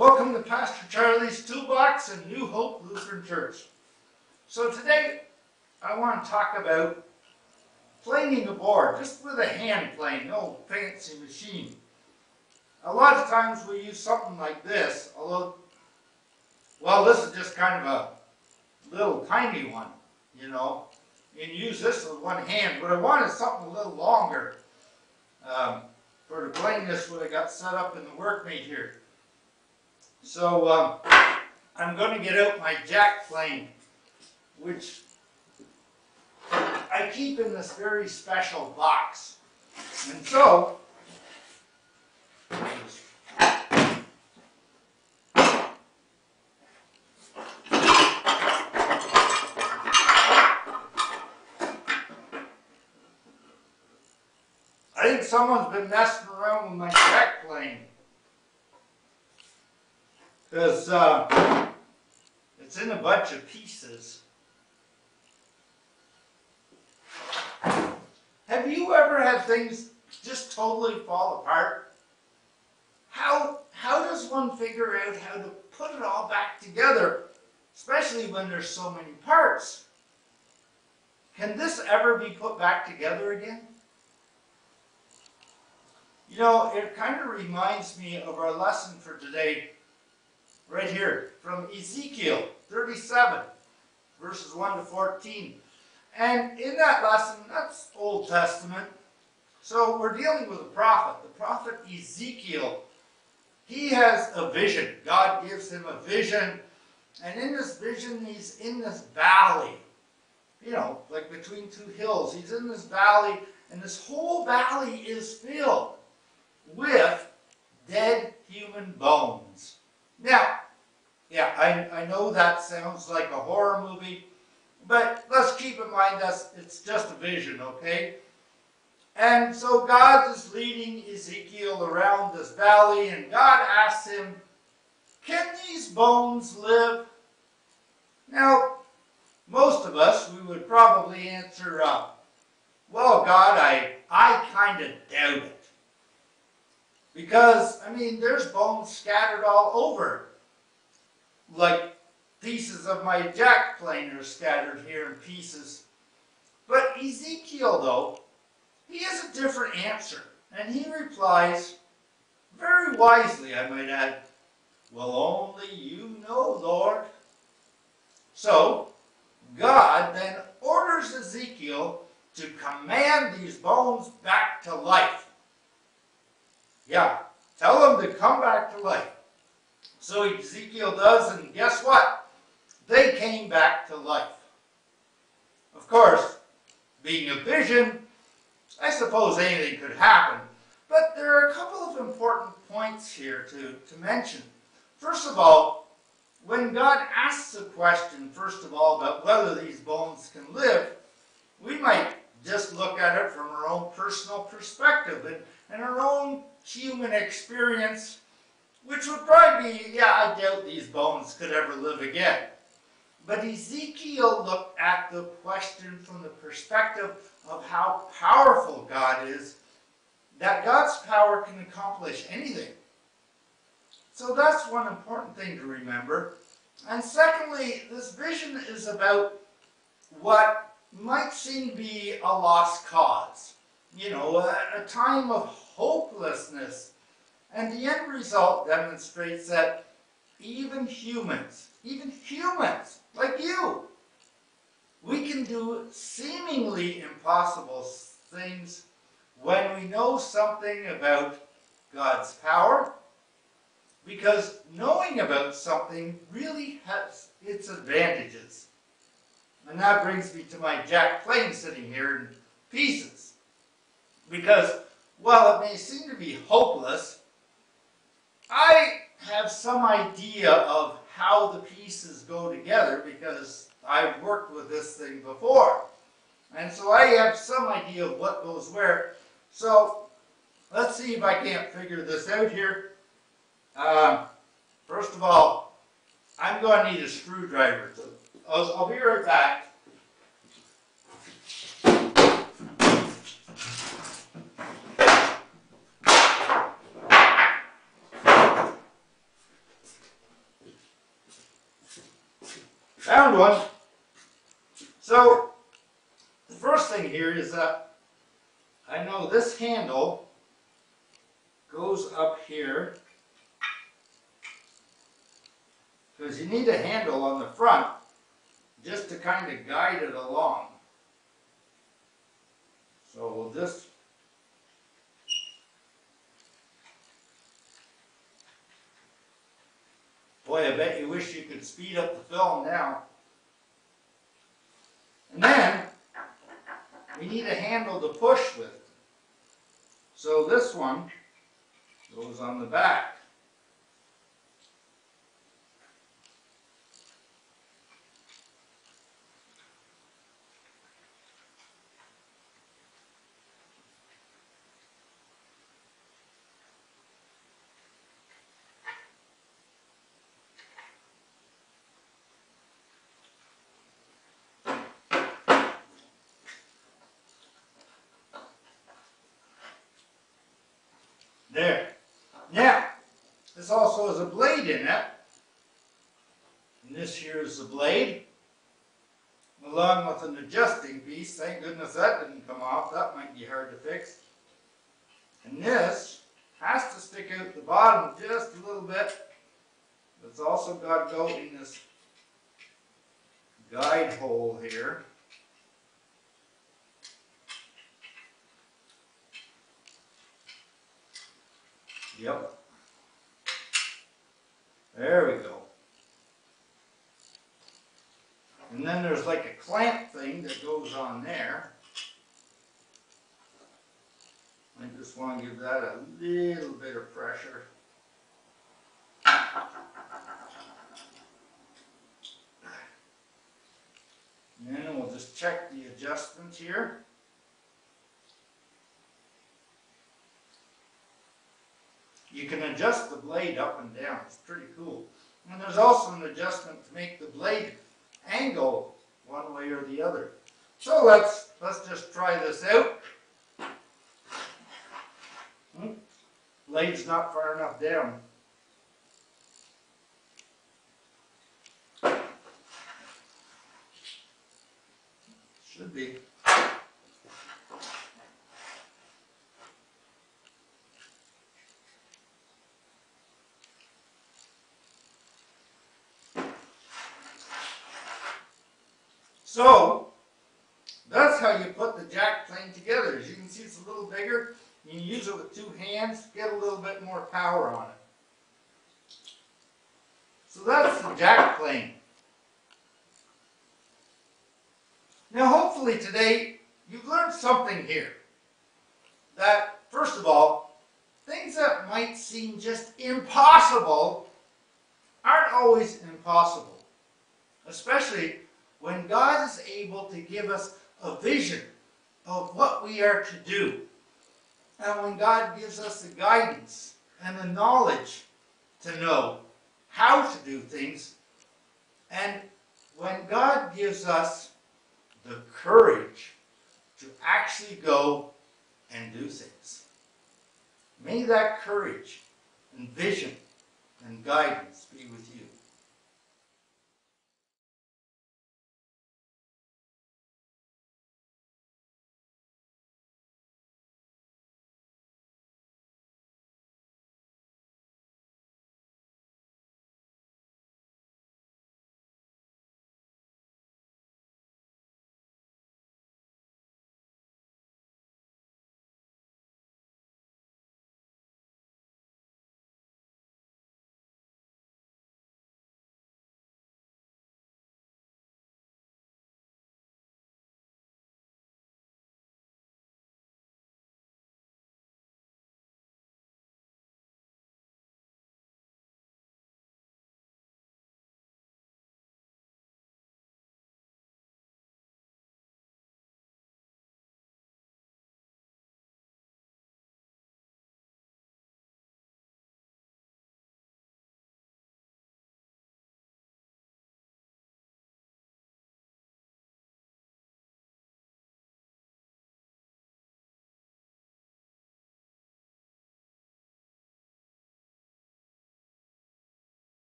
Welcome to Pastor Charlie's Toolbox in New Hope Lutheran Church. So today I want to talk about planing a board, just with a hand plane, no fancy machine. A lot of times we use something like this, although, well, this is just kind of a little tiny one, you know. You can use this with one hand, but I wanted something a little longer for to plane this what I got set up in the workmate here. So I'm going to get out my jack plane, which I keep in this very special box. And so, I think someone's been messing around with my jack plane. Because it's in a bunch of pieces. Have you ever had things just totally fall apart? How does one figure out how to put it all back together, especially when there's so many parts? Can this ever be put back together again? You know, it kind of reminds me of our lesson for today, right here, from Ezekiel 37, verses 1 to 14. And in that lesson, that's Old Testament. So we're dealing with a prophet. The prophet Ezekiel, he has a vision. God gives him a vision. And in this vision, he's in this valley. You know, like between two hills. He's in this valley, and this whole valley is filled with dead human bones. Now, yeah, I know that sounds like a horror movie, but let's keep in mind that it's just a vision, okay? And so God is leading Ezekiel around this valley, and God asks him, can these bones live? Now, most of us, we would probably answer, well, God, I kind of doubt it. Because, I mean, there's bones scattered all over. Like pieces of my jack plane are scattered here in pieces. But Ezekiel, though, he has a different answer. And he replies, very wisely, I might add, well, only you know, Lord. So, God then orders Ezekiel to command these bones back to life. Yeah, tell them to come back to life. So Ezekiel does, and guess what? They came back to life. Of course, being a vision, I suppose anything could happen. But there are a couple of important points here to mention. First of all, when God asks a question, first of all, about whether these bones can live, we might just look at it from our own personal perspective and our own human experience, which would probably be, yeah, I doubt these bones could ever live again. But Ezekiel looked at the question from the perspective of how powerful God is, that God's power can accomplish anything. So that's one important thing to remember. And secondly, this vision is about what might seem to be a lost cause. You know, a time of hopelessness. And the end result demonstrates that even humans like you, we can do seemingly impossible things when we know something about God's power, because knowing about something really has its advantages. And that brings me to my jack plane sitting here in pieces. Because while it may seem to be hopeless, I have some idea of how the pieces go together because I've worked with this thing before. And so I have some idea of what goes where. So let's see if I can't figure this out here. First of all, I'm going to need a screwdriver. So I'll be right back. Found one. So the first thing here is that I know this handle goes up here because you need a handle on the front just to kind of guide it along. So we'll just boy, I bet you wish you could speed up the film now. And then we need a handle to push with. So this one goes on the back. There. Now, this also has a blade in it. And this here is the blade, along with an adjusting piece. Thank goodness that didn't come off. That might be hard to fix. And this has to stick out the bottom just a little bit. It's also got to go in this guide hole here. Yep. There we go. And then there's like a clamp thing that goes on there. I just want to give that a little bit of pressure. And then we'll just check the adjustment here. You can adjust the blade up and down. It's pretty cool. And there's also an adjustment to make the blade angle one way or the other. So let's just try this out. Blade's not far enough down. Should be. So, that's how you put the jack plane together. As you can see, it's a little bigger. You can use it with two hands, get a little bit more power on it. So that's the jack plane. Now hopefully today you've learned something here. That, first of all, things that might seem just impossible aren't always impossible. Especially when God is able to give us a vision of what we are to do. And when God gives us the guidance and the knowledge to know how to do things. And when God gives us the courage to actually go and do things. May that courage and vision and guidance be with you.